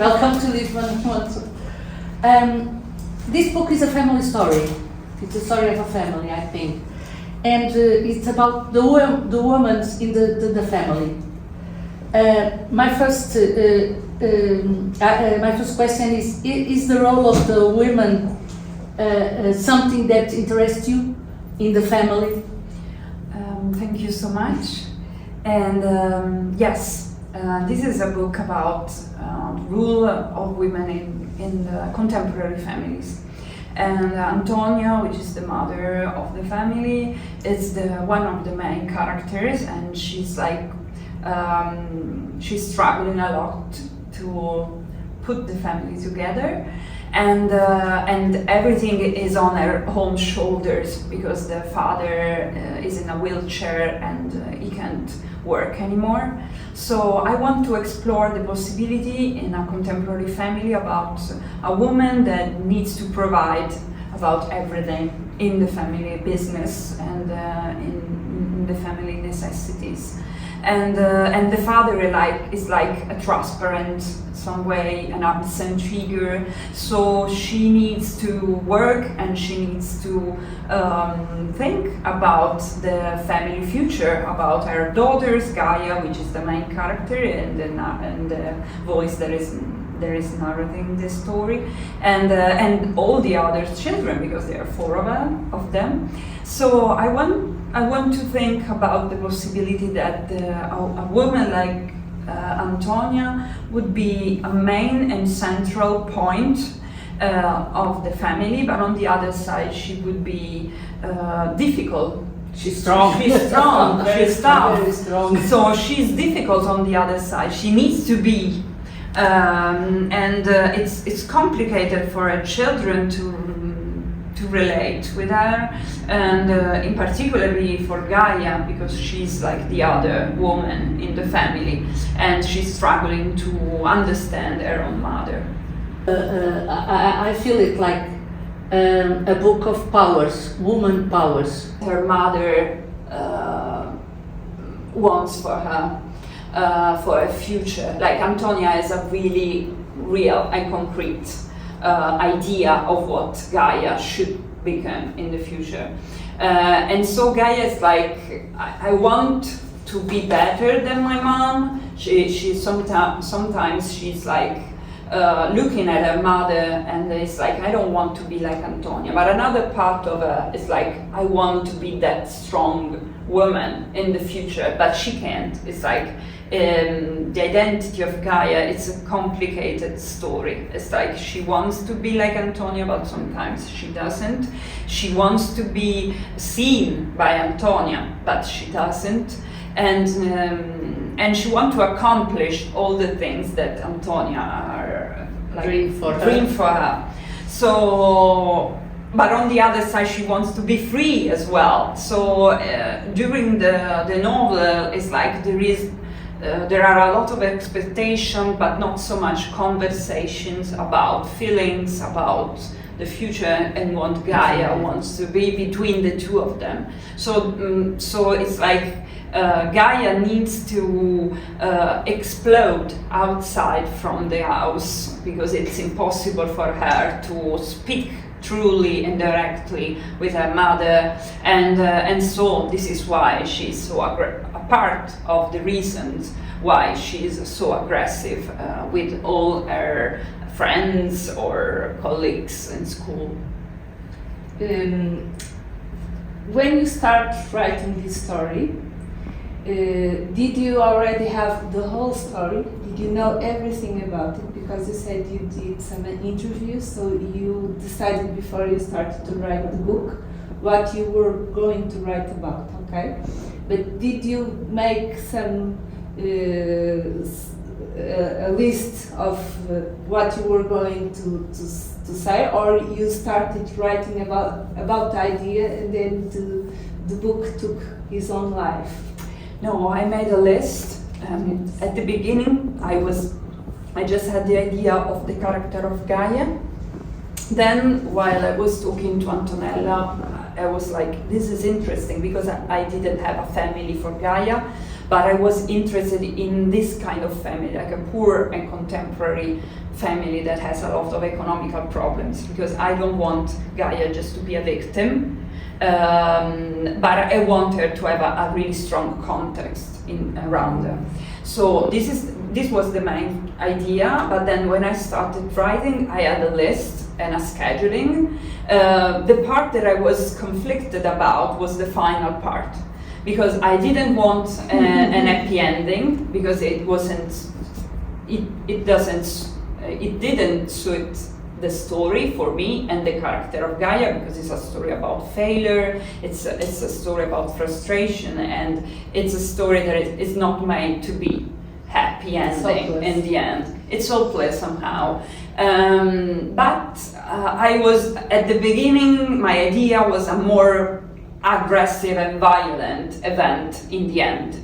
Welcome to Lisbon. This book is a family story. It's a story of a family, I think, and it's about the women in the family. My first question is the role of the women something that interests you in the family? Thank you so much. And yes, this is a book about role of women in the contemporary families. And Antonia, which is the mother of the family, is one of the main characters, and she's like she's struggling a lot to put the family together, and everything is on her own shoulders because the father is in a wheelchair and he can't work anymore. So I want to explore the possibility in a contemporary family about a woman that needs to provide about everything in the family business and in the family necessities. And the father is like a transparent, some way an absent figure. So she needs to work and she needs to think about the family future, about her daughters, Gaia, which is the main character, and the voice that is narrating the story, and all the other children, because there are four of them. So I want to think about the possibility that a woman like Antonia would be a main and central point of the family, but on the other side she would be difficult. She's strong. She's strong. She's tough. Very strong. So she's difficult on the other side. She needs to be, and it's complicated for her children to relate with her, and in particularly for Gaia, because she's like the other woman in the family and she's struggling to understand her own mother. I feel it like a book of powers, woman powers. Her mother wants for her for a future, like Antonia is a really real and concrete idea of what Gaia should become in the future. And so Gaia is like, I want to be better than my mom. She sometimes she's like looking at her mother and it's like, I don't want to be like Antonia. But another part of her is like, I want to be that strong woman in the future, but she can't. It's like the identity of Gaia, it's a complicated story. It's like she wants to be like Antonia, but sometimes she doesn't. She wants to be seen by Antonia, but she doesn't. And she wants to accomplish all the things that Antonia are like, dream for her. So, but on the other side, she wants to be free as well. So during the novel, it's like there are a lot of expectations, but not so much conversations about feelings, about the future, and what Gaia wants to be between the two of them. So it's like Gaia needs to explode outside from the house because it's impossible for her to speak truly and directly with her mother, and so this is why she's so a part of the reasons why she's so aggressive with all her friends or colleagues in school. When you start writing this story, did you already have the whole story? Did you know everything about it? Because you said you did some interviews, so you decided before you started to write the book what you were going to write about, okay? But did you make some a list of what you were going to say, or you started writing about the idea and then the book took its own life? No, I made a list. At the beginning, I just had the idea of the character of Gaia. Then, while I was talking to Antonella, I was like, this is interesting because I didn't have a family for Gaia, but I was interested in this kind of family, like a poor and contemporary family that has a lot of economical problems, because I don't want Gaia just to be a victim, but I want her to have a really strong context around her. So this was the main idea, but then when I started writing, I had a list and a scheduling. The part that I was conflicted about was the final part, because I didn't want an happy ending, because it didn't suit the story for me and the character of Gaia, because it's a story about failure, it's a story about frustration, and it's a story that is not made to be happy ending in the end. It's hopeless somehow. But I was, at the beginning, my idea was a more aggressive and violent event in the end.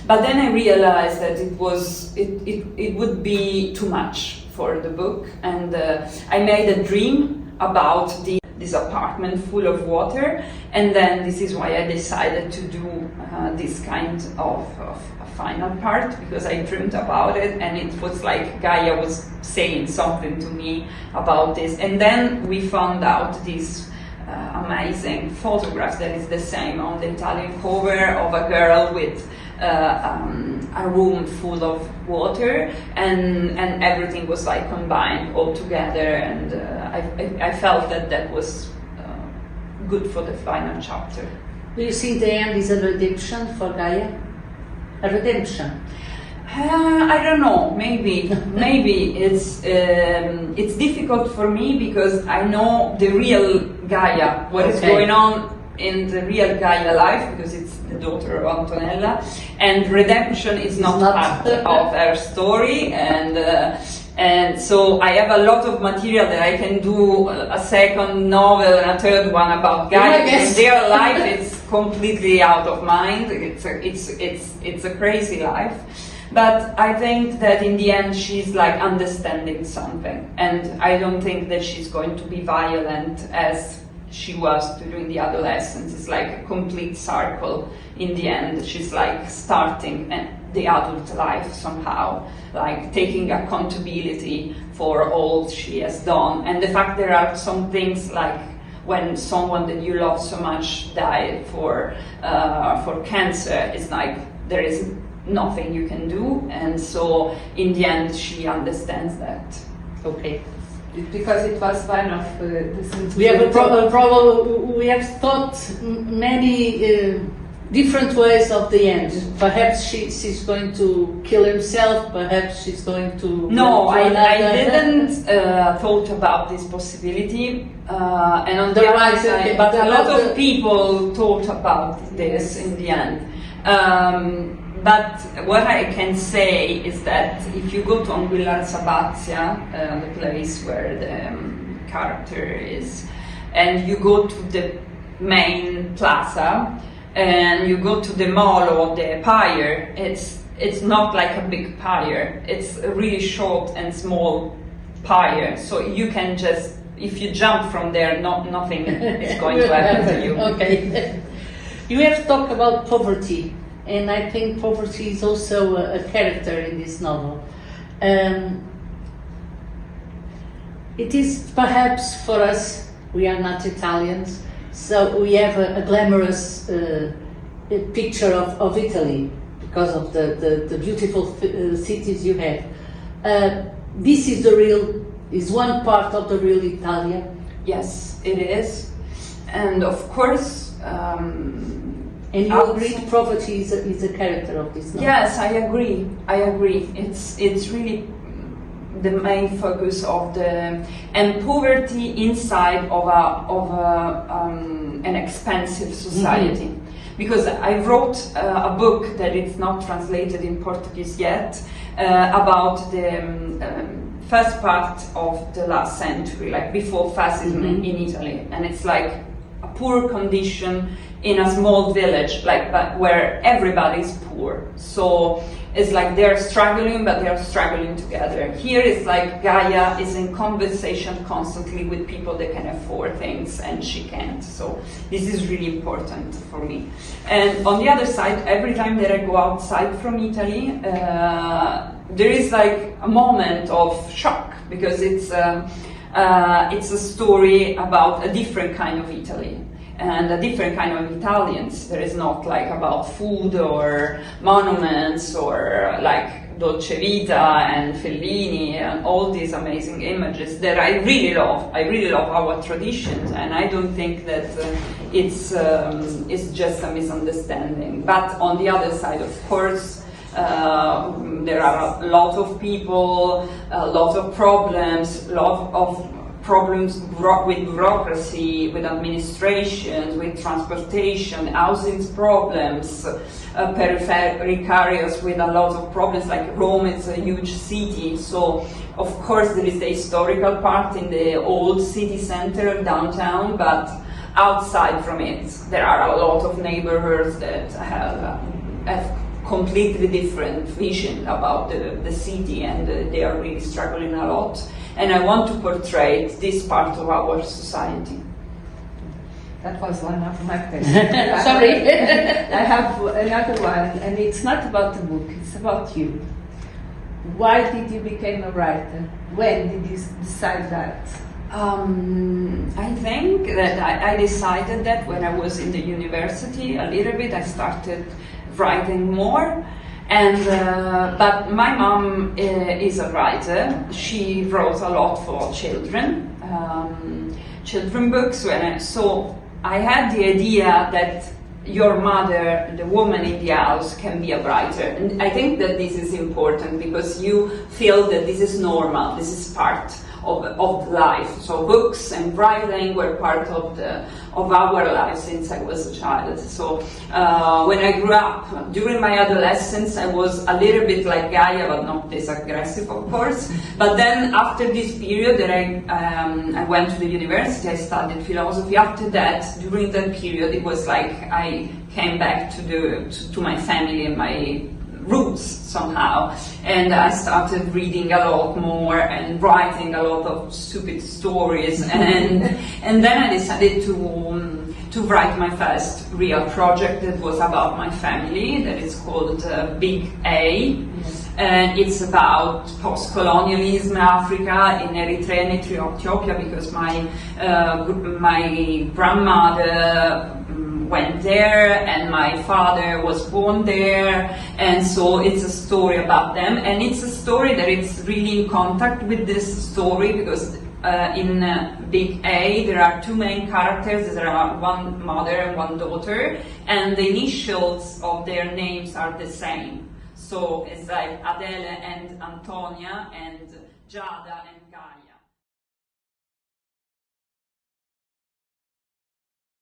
But then I realized that it would be too much for the book, and I made a dream about this apartment full of water, and then this is why I decided to do this kind of a final part, because I dreamed about it, and it was like Gaia was saying something to me about this. And then we found out this amazing photograph that is the same on the Italian cover, of a girl with a room full of water, and everything was like combined all together, and I felt that was good for the final chapter. Do you think the end is a redemption for Gaia? A redemption? I don't know. Maybe it's difficult for me, because I know the real Gaia, what is going on in the real Gaia life, because it's the daughter of Antonella, and redemption is not part of her story, and so I have a lot of material that I can do a second novel and a third one about Gaia, and their life is completely out of mind. It's a crazy life. But I think that in the end she's like understanding something, and I don't think that she's going to be violent as she was during the adolescence. It's like a complete circle in the end. She's like starting the adult life somehow, like taking accountability for all she has done. And the fact there are some things like when someone that you love so much died for cancer, it's like there is nothing you can do, and so in the end she understands that. Okay. Because it was one of the things we have a problem. We have thought many different ways of the end. Perhaps she's going to kill himself. Perhaps she's going to. No, I didn't thought about this possibility. And on the other side, but a lot of people thought about this in the end. But what I can say is that if you go to Anguillar Sabazia, the place where the character is, and you go to the main plaza, and you go to the mall or the pier, it's not like a big pier. It's a really short and small pier. So you can just, if you jump from there, nothing is going to happen to you. Okay. You have talked about poverty. And I think poverty is also a character in this novel. It is perhaps for us, we are not Italians, so we have a glamorous picture of Italy because of the beautiful cities you have. This is one part of the real Italia. Yes, it is. And of course, and you agree poverty is a character of this novel? Yes, I agree. It's really the main focus of and poverty inside of an expensive society. Mm-hmm. Because I wrote a book that is not translated in Portuguese yet about the first part of the last century, like before fascism in Italy, and it's like a poor condition in a small village, but where everybody's poor. So it's like they're struggling, but they're struggling together. Here it's like Gaia is in conversation constantly with people that can afford things and she can't. So this is really important for me. And on the other side, every time that I go outside from Italy, there is like a moment of shock, because it's a story about a different kind of Italy and a different kind of Italians. There is not like about food or monuments or like Dolce Vita and Fellini and all these amazing images that I really love. I really love our traditions, and I don't think that it's just a misunderstanding. But on the other side, of course, there are a lot of people, a lot of problems, with bureaucracy, with administration, with transportation, housing problems, peripheral areas with a lot of problems, like Rome is a huge city, so of course there is the historical part in the old city center, downtown, but outside from it there are a lot of neighborhoods that have completely different vision about the city, and they are really struggling a lot. And I want to portray this part of our society. That was one of my questions. Sorry. I have another one, and it's not about the book, it's about you. Why did you become a writer? When did you decide that? I think that I decided that when I was in the university a little bit. I started writing more. And but my mom is a writer. She wrote a lot for children books. So I had the idea that your mother, the woman in the house, can be a writer. And I think that this is important because you feel that this is normal, this is part of life. So books and writing were part of our life since I was a child. So when I grew up, during my adolescence, I was a little bit like Gaia, but not this aggressive, of course. But then after this period that I went to the university, I studied philosophy. After that, during that period, it was like I came back to my family and my roots somehow, and I started reading a lot more and writing a lot of stupid stories, and then I decided to write my first real project that was about my family, that is called Big A. And it's about post-colonialism in Africa, in Eritrea and Ethiopia, because my grandmother went there and my father was born there, and so it's a story about them, and it's a story that it's really in contact with this story, because in Big A there are two main characters. There are one mother and one daughter, and the initials of their names are the same. So it's like Adele and Antonia and Giada and Gaia.